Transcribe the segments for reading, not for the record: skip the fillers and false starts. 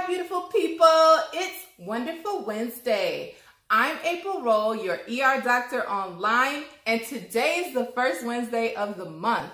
beautiful people. It's Wonderful Wednesday. I'm April Roll, your ER doctor online, and today is the first Wednesday of the month.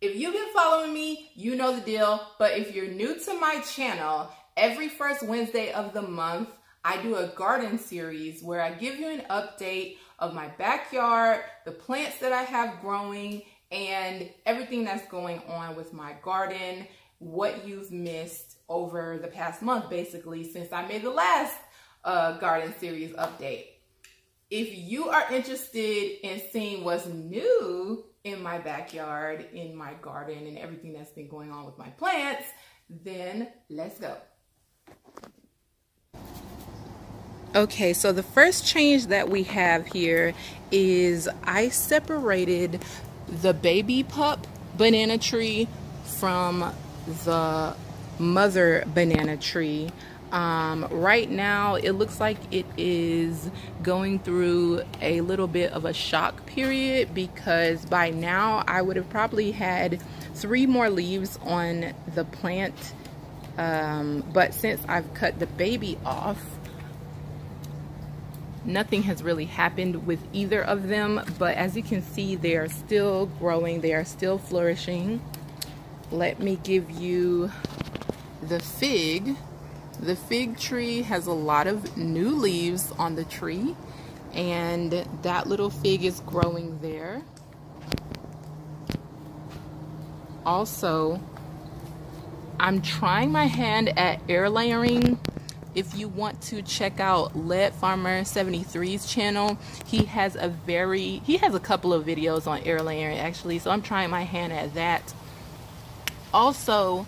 If you've been following me, you know the deal, but if you're new to my channel, every first Wednesday of the month, I do a garden series where I give you an update of my backyard, the plants that I have growing, and everything that's going on with my garden, what you've missed over the past month, basically, since I made the last garden series update. If you are interested in seeing what's new in my backyard, in my garden, and everything that's been going on with my plants, then let's go. Okay, so the first change that we have here is I separated the baby pup banana tree from the mother banana tree. Right now it looks like it is going through a little bit of a shock period, because by now I would have probably had 3 more leaves on the plant, but since I've cut the baby off, nothing has really happened with either of them. But as you can see, they are still growing, they are still flourishing. Let me give you the fig. The fig tree has a lot of new leaves on the tree, and that little fig is growing there. Also, I'm trying my hand at air layering. If you want to check out Lead Farmer 73's channel, he has a couple of videos on air layering actually, so I'm trying my hand at that. Also,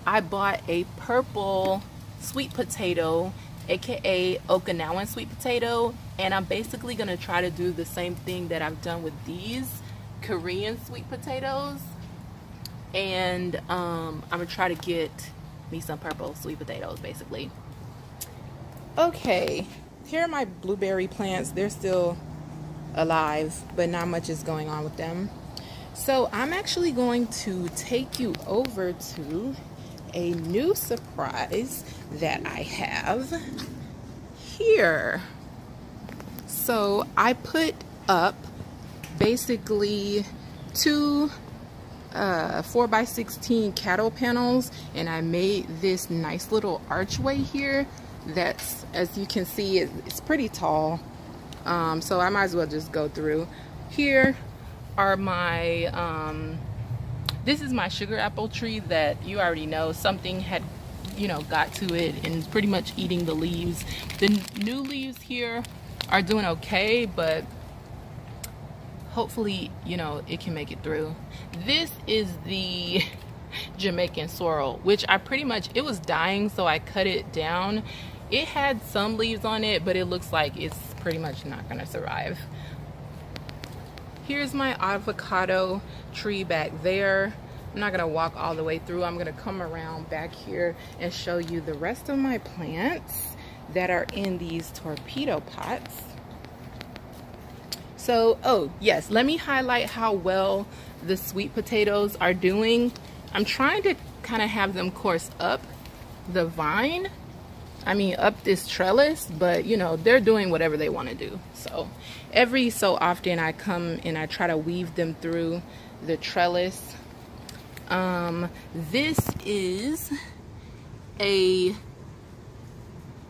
I bought a purple sweet potato, aka Okinawan sweet potato, and I'm basically gonna try to do the same thing that I've done with these Korean sweet potatoes, and I'm gonna try to get me some purple sweet potatoes basically. Okay, here are my blueberry plants. They're still alive, but not much is going on with them. So I'm actually going to take you over to a new surprise that I have here. So I put up basically 2 4x16 cattle panels, and I made this nice little archway here that's, as you can see, it's pretty tall, so I might as well just go through. Here are my this is my sugar apple tree that you already know something had got to it and is pretty much eating the leaves. The new leaves here are doing okay, but hopefully it can make it through. This is the Jamaican sorrel, which it was dying, so I cut it down. It had some leaves on it, but it looks like it's pretty much not gonna survive. Here's my avocado tree back there. I'm not gonna walk all the way through. I'm gonna come around back here and show you the rest of my plants that are in these torpedo pots. So, oh yes, let me highlight how well the sweet potatoes are doing. I'm trying to kind of have them course up the vine. Up this trellis, but they're doing whatever they want to do. So every so often I come and I try to weave them through the trellis. This is a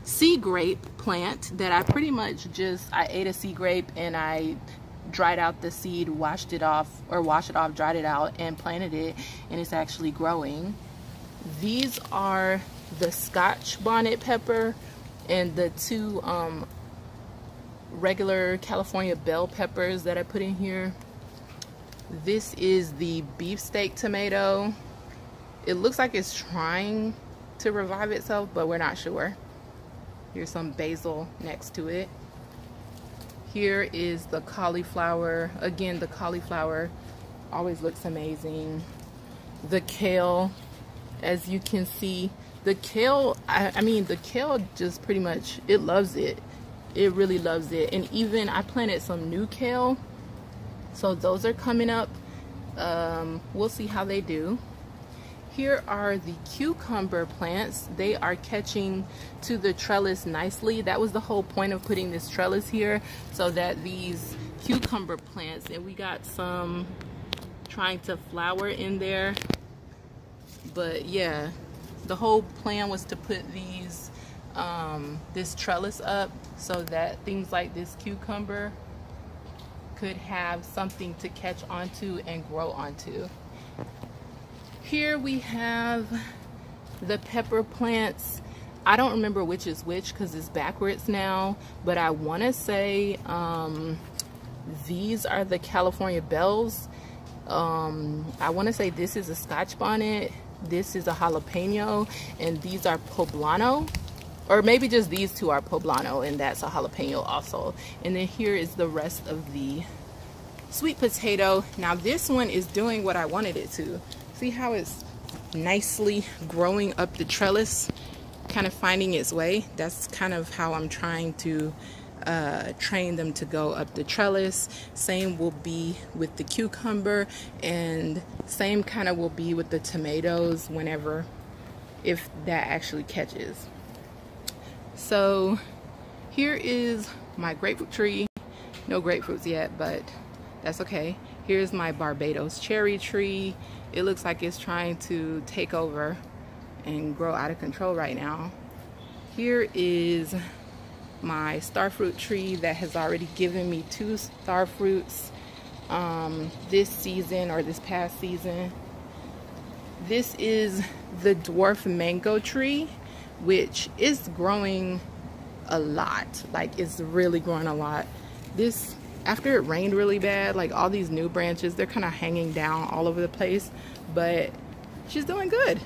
sea grape plant that I pretty much I ate a sea grape and I dried out the seed, washed it off, dried it out, and planted it, and it's actually growing. These are the Scotch bonnet pepper and the 2 regular California bell peppers that I put in here. This is the beefsteak tomato. It looks like it's trying to revive itself, but we're not sure. Here's some basil next to it. Here is the cauliflower. Again, the cauliflower always looks amazing. The kale, as you can see, the kale, the kale just pretty much, it loves it. It really loves it. And even I planted some new kale, so those are coming up. We'll see how they do. Here are the cucumber plants. They are catching to the trellis nicely. That was the whole point of putting this trellis here, so that these cucumber plants, and we got some trying to flower in there. But yeah, the whole plan was to put these this trellis up so that things like this cucumber could have something to catch onto and grow onto. Here we have the pepper plants. I don't remember which is which because it's backwards now, but I want to say these are the California bells. I want to say this is a Scotch bonnet, this is a jalapeno, and these are poblano. Or maybe just these two are poblano and that's a jalapeno also. And then here is the rest of the sweet potato. Now this one is doing what I wanted it to. See how it's nicely growing up the trellis, kind of finding its way? That's kind of how I'm trying to train them to go up the trellis. Same will be with the cucumber, and same kind of will be with the tomatoes whenever, if that actually catches. So here is my grapefruit tree. No grapefruits yet, but that's okay. Here's my Barbados cherry tree. It looks like it's trying to take over and grow out of control right now. Here is my starfruit tree that has already given me 2 starfruits this season, or this past season. This is the dwarf mango tree, which is growing a lot. Like, it's really growing a lot. This, after it rained really bad, like all these new branches, they're kind of hanging down all over the place, but she's doing good.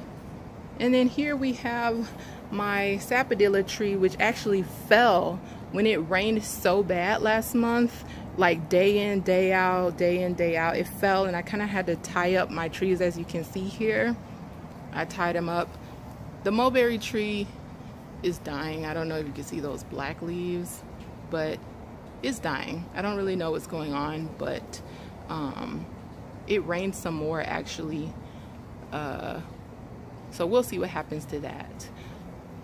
And then here we have my sapodilla tree, which actually fell when it rained so bad last month, like day in, day out, day in, day out. It fell, and I kind of had to tie up my trees, as you can see here. I tied them up. The mulberry tree is dying. I don't know if you can see those black leaves, but it's dying. I don't really know what's going on, but it rained some more actually, so we'll see what happens to that.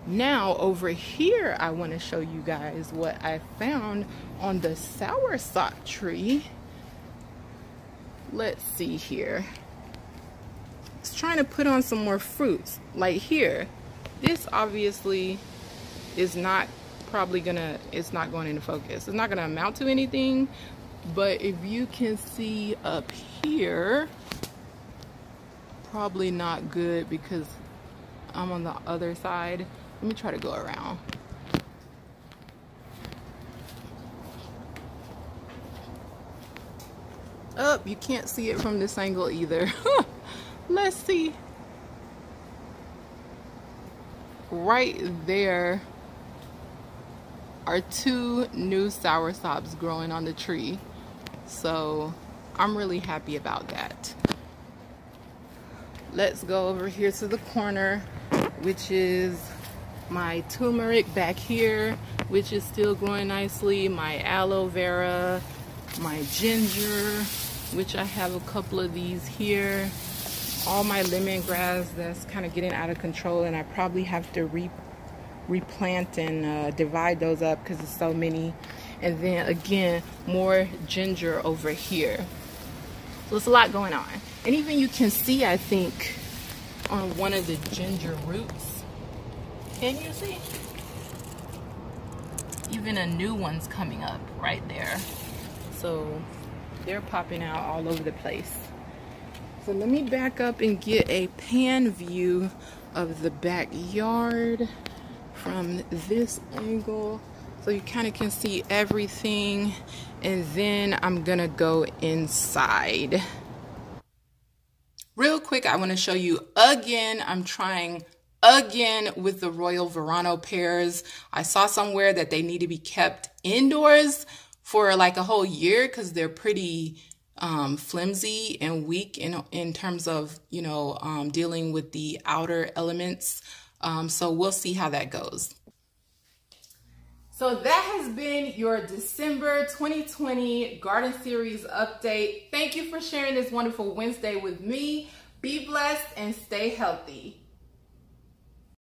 Now over here, I want to show you guys what I found on the soursop tree. Let's see here. It's trying to put on some more fruits. Like here, this obviously is not probably gonna, it's not going into focus. It's not gonna amount to anything, but if you can see up here, probably not good because I'm on the other side. Let me try to go around. Oh, you can't see it from this angle either. Let's see. Right there are 2 new soursops growing on the tree. So I'm really happy about that. Let's go over here to the corner, which is my turmeric back here, which is still growing nicely, my aloe vera, my ginger, which I have a couple of these here, all my lemongrass that's kind of getting out of control, and I probably have to replant and divide those up because it's so many. And then again, more ginger over here. So it's a lot going on. And even you can see, I think, on one of the ginger roots, can you see? Even a new one's coming up right there. So they're popping out all over the place. So let me back up and get a pan view of the backyard from this angle, so you kind of can see everything. And then I'm gonna go inside. Real quick, I want to show you again, I'm trying again with the Royal Verano pears. I saw somewhere that they need to be kept indoors for like a whole year because they're pretty flimsy and weak in terms of, you know, dealing with the outer elements. So we'll see how that goes. So that has been your December 2020 Garden Series update. Thank you for sharing this wonderful Wednesday with me. Be blessed and stay healthy.